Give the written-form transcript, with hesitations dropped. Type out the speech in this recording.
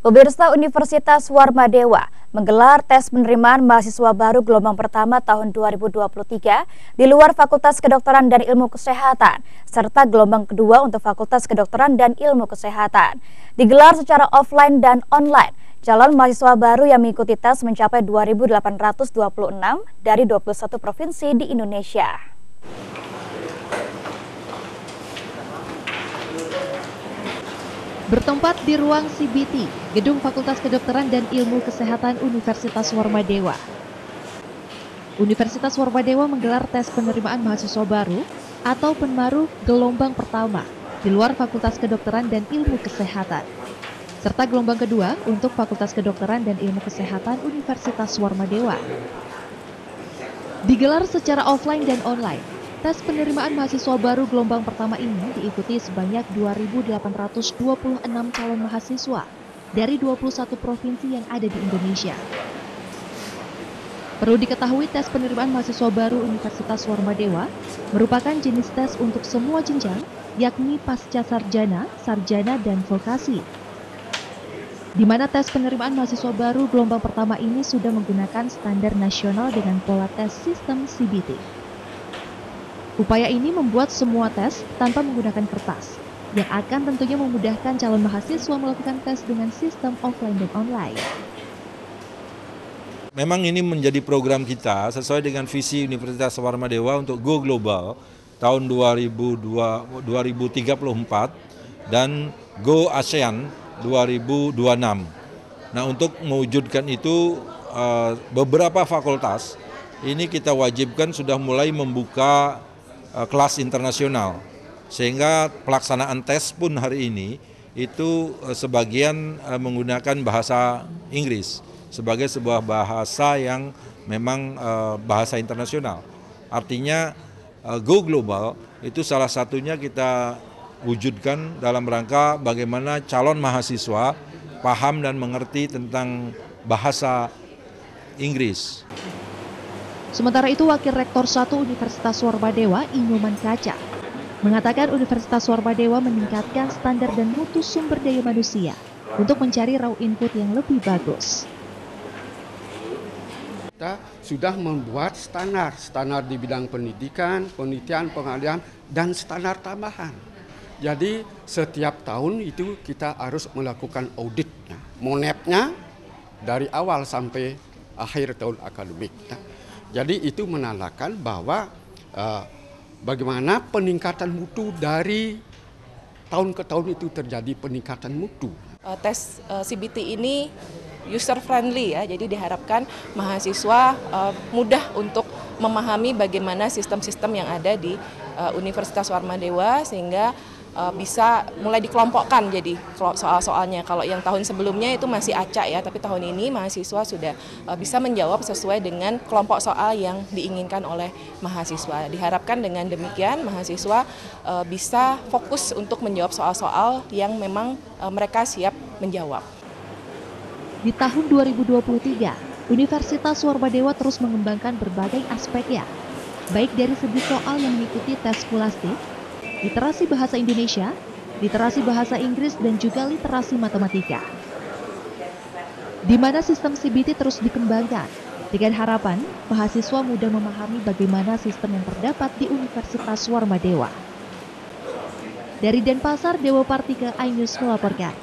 Pemirsa, Universitas Warmadewa menggelar tes penerimaan mahasiswa baru gelombang pertama tahun 2023 di luar Fakultas Kedokteran dan Ilmu Kesehatan, serta gelombang kedua untuk Fakultas Kedokteran dan Ilmu Kesehatan. Digelar secara offline dan online. Calon mahasiswa baru yang mengikuti tes mencapai 2.826 dari 21 provinsi di Indonesia. Bertempat di ruang CBT, Gedung Fakultas Kedokteran dan Ilmu Kesehatan Universitas Warmadewa. Universitas Warmadewa menggelar tes penerimaan mahasiswa baru atau penmaru gelombang pertama di luar Fakultas Kedokteran dan Ilmu Kesehatan, serta gelombang kedua untuk Fakultas Kedokteran dan Ilmu Kesehatan Universitas Warmadewa. Digelar secara offline dan online. Tes penerimaan mahasiswa baru gelombang pertama ini diikuti sebanyak 2.826 calon mahasiswa dari 21 provinsi yang ada di Indonesia. Perlu diketahui, tes penerimaan mahasiswa baru Universitas Warmadewa merupakan jenis tes untuk semua jenjang, yakni pasca sarjana, sarjana, dan vokasi. Di mana tes penerimaan mahasiswa baru gelombang pertama ini sudah menggunakan standar nasional dengan pola tes sistem CBT. Upaya ini membuat semua tes tanpa menggunakan kertas, yang akan tentunya memudahkan calon mahasiswa melakukan tes dengan sistem offline dan online. Memang ini menjadi program kita sesuai dengan visi Universitas Warmadewa untuk Go Global tahun 2034 dan Go ASEAN 2026. Nah, untuk mewujudkan itu beberapa fakultas ini kita wajibkan sudah mulai membuka kelas internasional, sehingga pelaksanaan tes pun hari ini itu sebagian menggunakan bahasa Inggris sebagai sebuah bahasa yang memang bahasa internasional. Artinya Go Global itu salah satunya kita wujudkan dalam rangka bagaimana calon mahasiswa paham dan mengerti tentang bahasa Inggris. Sementara itu, Wakil Rektor 1 Universitas Warmadewa, Inyoman Kaca, mengatakan Universitas Warmadewa meningkatkan standar dan mutu sumber daya manusia untuk mencari raw input yang lebih bagus. Kita sudah membuat standar di bidang pendidikan, penelitian, pengahlian, dan standar tambahan. Jadi setiap tahun itu kita harus melakukan auditnya, monepnya dari awal sampai akhir tahun akademik. Jadi itu menandakan bahwa bagaimana peningkatan mutu dari tahun ke tahun itu terjadi peningkatan mutu. Tes CBT ini user friendly ya, jadi diharapkan mahasiswa mudah untuk memahami bagaimana sistem-sistem yang ada di Universitas Warmadewa, sehingga bisa mulai dikelompokkan jadi soal-soalnya. Kalau yang tahun sebelumnya itu masih acak ya, tapi tahun ini mahasiswa sudah bisa menjawab sesuai dengan kelompok soal yang diinginkan oleh mahasiswa. Diharapkan dengan demikian mahasiswa bisa fokus untuk menjawab soal-soal yang memang mereka siap menjawab. Di tahun 2023, Universitas Warmadewa terus mengembangkan berbagai aspeknya, baik dari segi soal yang mengikuti tes skolastik, literasi bahasa Indonesia, literasi bahasa Inggris, dan juga literasi matematika. Di mana sistem CBT terus dikembangkan, dengan harapan mahasiswa mudah memahami bagaimana sistem yang terdapat di Universitas Warmadewa. Dari Denpasar, Dewa Partika, iNews melaporkan.